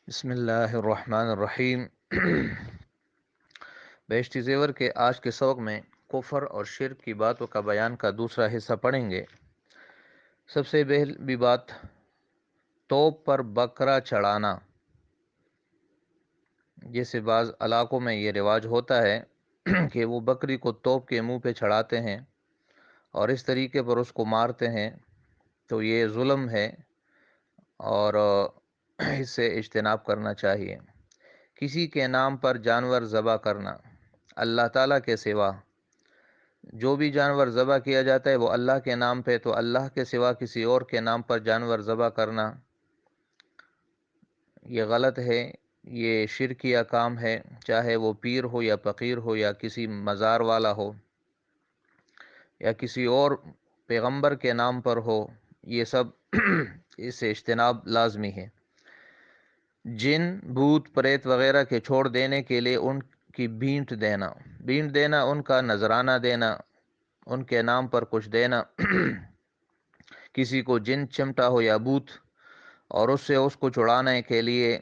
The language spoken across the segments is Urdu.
بسم اللہ الرحمن الرحیم۔ بیشتی زیور کے آج کے سبق میں کفر اور شرک کی باتوں کا بیان کا دوسرا حصہ پڑھیں گے۔ سب سے پہلی بات، توپ پر بکرا چڑھانا۔ جیسے بعض علاقوں میں یہ رواج ہوتا ہے کہ وہ بکری کو توپ کے منہ پہ چڑھاتے ہیں اور اس طریقے پر اس کو مارتے ہیں، تو یہ ظلم ہے اور اس سے اجتناب کرنا چاہیے۔ کسی کے نام پر جانور ذبح کرنا، اللہ تعالیٰ کے سوا جو بھی جانور ذبح کیا جاتا ہے وہ اللہ کے نام پہ، تو اللہ کے سوا کسی اور کے نام پر جانور ذبح کرنا یہ غلط ہے، یہ شرکیہ کام ہے، چاہے وہ پیر ہو یا فقیر ہو یا کسی مزار والا ہو یا کسی اور پیغمبر کے نام پر ہو، یہ سب اس سے اجتناب لازمی ہے۔ جن، بھوت، پریت وغیرہ کے چھوڑ دینے کے لیے ان کی بھینٹ دینا، ان کا نذرانہ دینا، ان کے نام پر کچھ دینا کسی کو جن چمٹا ہو یا بھوت اور اس کو چھڑانے کے لیے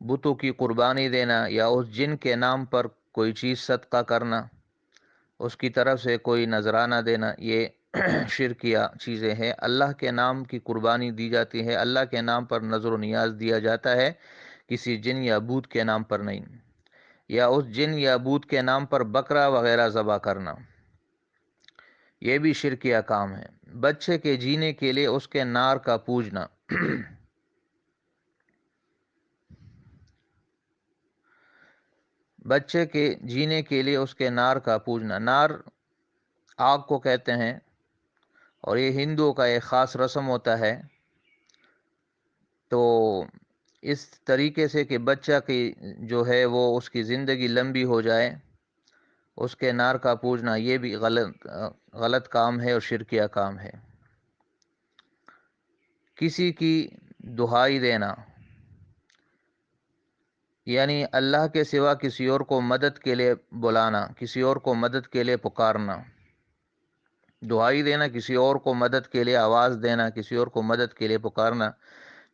بتوں کی قربانی دینا یا اس جن کے نام پر کوئی چیز صدقہ کرنا، اس کی طرف سے کوئی نذرانہ دینا، یہ شرکیہ چیزیں ہیں۔ اللہ کے نام کی قربانی دی جاتی ہے، اللہ کے نام پر نذر و نیاز دیا جاتا ہے، کسی جن یا بت کے نام پر نہیں۔ یا اس جن یا بت کے نام پر بکرا وغیرہ ذبح کرنا، یہ بھی شرکیہ کام ہے۔ بچے کے جینے کے لیے اس کے نار کا پوجنا بچے کے جینے کے لیے اس کے نار کا پوجنا، نار آگ کو کہتے ہیں اور یہ ہندوؤں کا ایک خاص رسم ہوتا ہے۔ تو اس طریقے سے کہ بچہ کی جو ہے وہ اس کی زندگی لمبی ہو جائے، اس کے نار کا پوجنا یہ بھی غلط کام ہے اور شرکیہ کام ہے۔ کسی کی دہائی دینا، یعنی اللہ کے سوا کسی اور کو مدد کے لیے بلانا، کسی اور کو مدد کے لیے پکارنا۔ دہائی دینا، کسی اور کو مدد کے لیے آواز دینا، کسی اور کو مدد کے لیے پکارنا،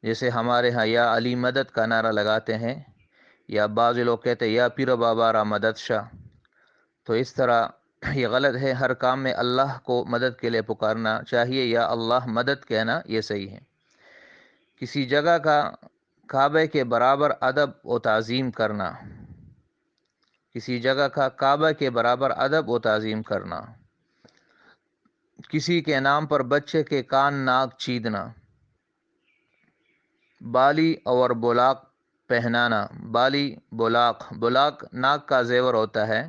جیسے ہمارے ہاں یا علی مدد کا نعرہ لگاتے ہیں، یا بعض لوگ کہتے ہیں یا پیر بابا را مدد شاہ۔ تو اس طرح یہ غلط ہے، ہر کام میں اللہ کو مدد کے لیے پکارنا چاہیے، یا اللہ مدد کہنا یہ صحیح ہے۔ کسی جگہ کا کعبہ کے برابر ادب و تعظیم کرنا، کسی جگہ کا کعبہ کے برابر ادب و تعظیم کرنا۔ کسی کے نام پر بچے کے کان ناک چیدنا۔ بالی اور بلاق پہنانا، بالی، بلاق ناک کا زیور ہوتا ہے،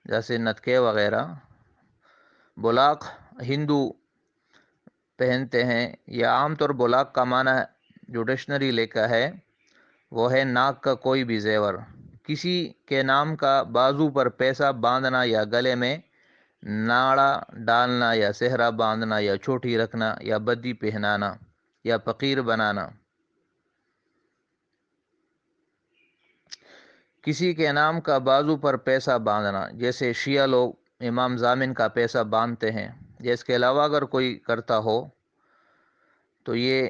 جیسے نتکے وغیرہ۔ بلاق ہندو پہنتے ہیں، یا عام طور بلاق کا معنی جو ڈکشنری لکھا ہے وہ ہے ناک کا کوئی بھی زیور۔ کسی کے نام کا بازو پر پیسہ باندھنا یا گلے میں ناڑا ڈالنا یا صحرا باندھنا یا چوٹی رکھنا یا بدی پہنانا یا فقیر بنانا۔ کسی کے نام کا بازو پر پیسہ باندھنا، جیسے شیعہ لوگ امام ضامن کا پیسہ باندھتے ہیں، یا اس کے علاوہ اگر کوئی کرتا ہو تو یہ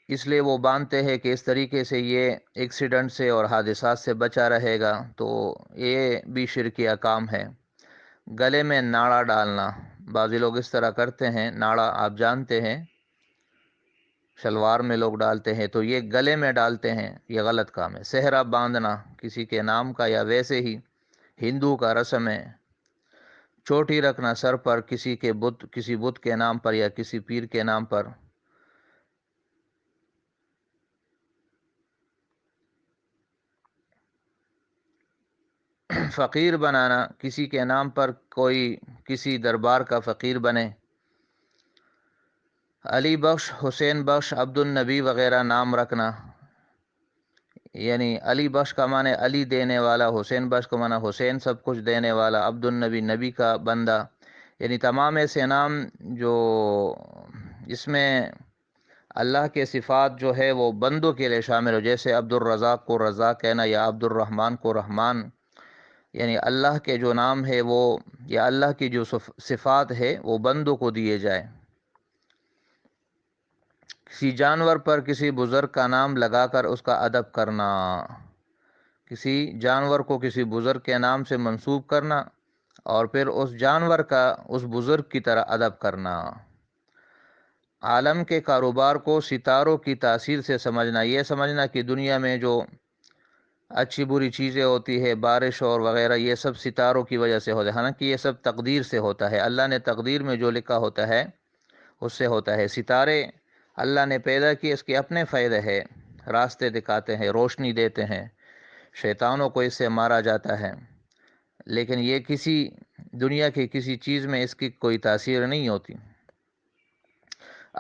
اس لیے وہ باندھتے ہیں کہ اس طریقے سے یہ ایکسیڈنٹ سے اور حادثات سے بچا رہے گا، تو یہ بھی شرکیہ کام ہے۔ گلے میں ناڑا ڈالنا، بعضی لوگ اس طرح کرتے ہیں، ناڑا آپ جانتے ہیں شلوار میں لوگ ڈالتے ہیں، تو یہ گلے میں ڈالتے ہیں، یہ غلط کام ہے۔ صحرا باندھنا کسی کے نام کا یا ویسے ہی ہندو کا رسم ہے۔ چوٹی رکھنا سر پر کسی بت کے نام پر یا کسی پیر کے نام پر۔ فقیر بنانا، کسی کے نام پر کوئی کسی دربار کا فقیر بنے۔ علی بخش، حسین بخش، عبد النبی وغیرہ نام رکھنا، یعنی علی بخش کا معنی علی دینے والا، حسین بخش کا معنی حسین سب کچھ دینے والا، عبد النبی نبی کا بندہ، یعنی تمام ایسے نام جو اس میں اللہ کے صفات جو ہے وہ بندوں کے لیے شامل ہو، جیسے عبد الرزاق کو رزاق کہنا یا عبد الرحمن کو رحمان، یعنی اللہ کے جو نام ہے وہ یا اللہ کی جو صفات ہے وہ بندوں کو دیے جائے۔ کسی جانور پر کسی بزرگ کا نام لگا کر اس کا ادب کرنا، کسی جانور کو کسی بزرگ کے نام سے منسوب کرنا اور پھر اس جانور کا اس بزرگ کی طرح ادب کرنا۔ عالم کے کاروبار کو ستاروں کی تاثیر سے سمجھنا، یہ سمجھنا کہ دنیا میں جو اچھی بری چیزیں ہوتی ہے، بارش اور وغیرہ، یہ سب ستاروں کی وجہ سے ہوتا ہے، حالانکہ یہ سب تقدیر سے ہوتا ہے، اللہ نے تقدیر میں جو لکھا ہوتا ہے اس سے ہوتا ہے۔ ستارے اللہ نے پیدا کیے، اس کے اپنے فائدے ہے، راستے دکھاتے ہیں، روشنی دیتے ہیں، شیطانوں کو اس سے مارا جاتا ہے، لیکن یہ کسی دنیا کی کسی چیز میں اس کی کوئی تاثیر نہیں ہوتی۔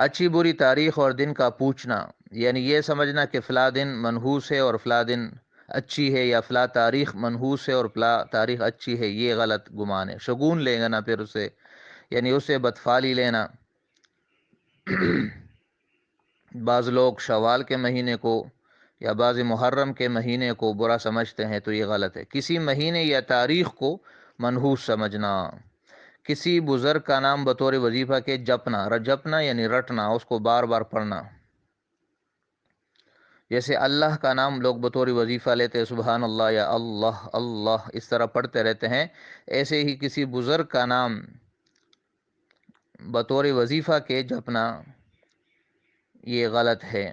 اچھی بری تاریخ اور دن کا پوچھنا، یعنی یہ سمجھنا کہ فلاں دن منحوس ہے اور فلاں دن اچھی ہے، یا فلاں تاریخ منحوس ہے اور فلاں تاریخ اچھی ہے، یہ غلط گمان ہے۔ شگون لینا پھر اسے، یعنی اسے بدفالی لینا۔ بعض لوگ شوال کے مہینے کو یا بعض محرم کے مہینے کو برا سمجھتے ہیں، تو یہ غلط ہے۔ کسی مہینے یا تاریخ کو منحوس سمجھنا، کسی بزرگ کا نام بطور وظیفہ کے جپنا، جپنا یعنی رٹنا، اس کو بار بار پڑھنا۔ جیسے اللہ کا نام لوگ بطور وظیفہ لیتے ہیں، سبحان اللہ یا اللہ اللہ اس طرح پڑھتے رہتے ہیں، ایسے ہی کسی بزرگ کا نام بطور وظیفہ کے جپنا یہ غلط ہے۔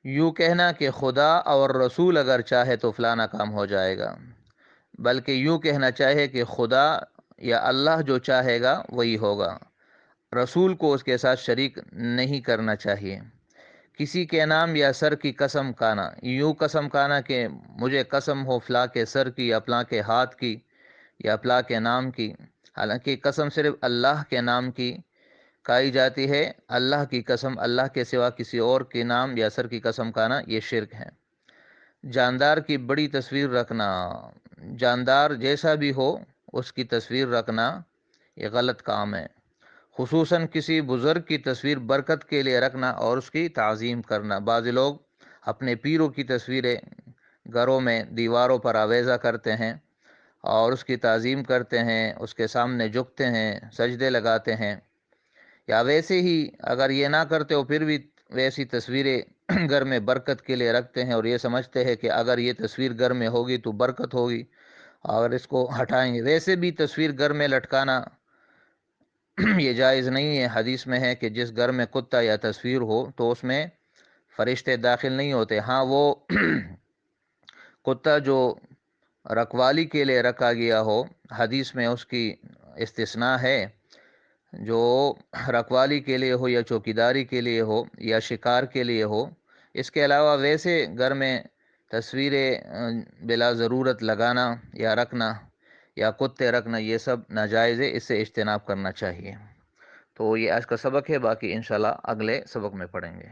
یوں کہنا کہ خدا اور رسول اگر چاہے تو فلانا کام ہو جائے گا، بلکہ یوں کہنا چاہے کہ خدا یا اللہ جو چاہے گا وہی ہوگا، رسول کو اس کے ساتھ شریک نہیں کرنا چاہیے۔ کسی کے نام یا سر کی قسم کھانا، یوں قسم کھانا کہ مجھے قسم ہو فلاں کے سر کی یا فلاں کے ہاتھ کی یا فلاں کے نام کی، حالانکہ قسم صرف اللہ کے نام کی کھائی جاتی ہے، اللہ کی قسم اللہ کے سوا کسی اور کے نام یا سر کی قسم کھانا یہ شرک ہے۔ جاندار کی بڑی تصویر رکھنا، جاندار جیسا بھی ہو اس کی تصویر رکھنا یہ غلط کام ہے۔ خصوصاً کسی بزرگ کی تصویر برکت کے لیے رکھنا اور اس کی تعظیم کرنا۔ بعض لوگ اپنے پیروں کی تصویریں گھروں میں دیواروں پر آویزہ کرتے ہیں اور اس کی تعظیم کرتے ہیں، اس کے سامنے جھکتے ہیں، سجدے لگاتے ہیں، یا ویسے ہی اگر یہ نہ کرتے ہو پھر بھی ویسی تصویریں گھر میں برکت کے لیے رکھتے ہیں، اور یہ سمجھتے ہیں کہ اگر یہ تصویر گھر میں ہوگی تو برکت ہوگی، اور اس کو ہٹائیں گے۔ ویسے بھی تصویر گھر میں لٹکانا یہ جائز نہیں ہے۔ حدیث میں ہے کہ جس گھر میں کتا یا تصویر ہو تو اس میں فرشتے داخل نہیں ہوتے۔ ہاں وہ کتا جو رکھوالی کے لیے رکھا گیا ہو، حدیث میں اس کی استثناء ہے، جو رکھوالی کے لیے ہو یا چوکیداری کے لیے ہو یا شکار کے لیے ہو۔ اس کے علاوہ ویسے گھر میں تصویریں بلا ضرورت لگانا یا رکھنا یا کتے رکھنا یہ سب ناجائز ہے، اس سے اجتناب کرنا چاہیے۔ تو یہ آج کا سبق ہے، باقی انشاءاللہ اگلے سبق میں پڑھیں گے۔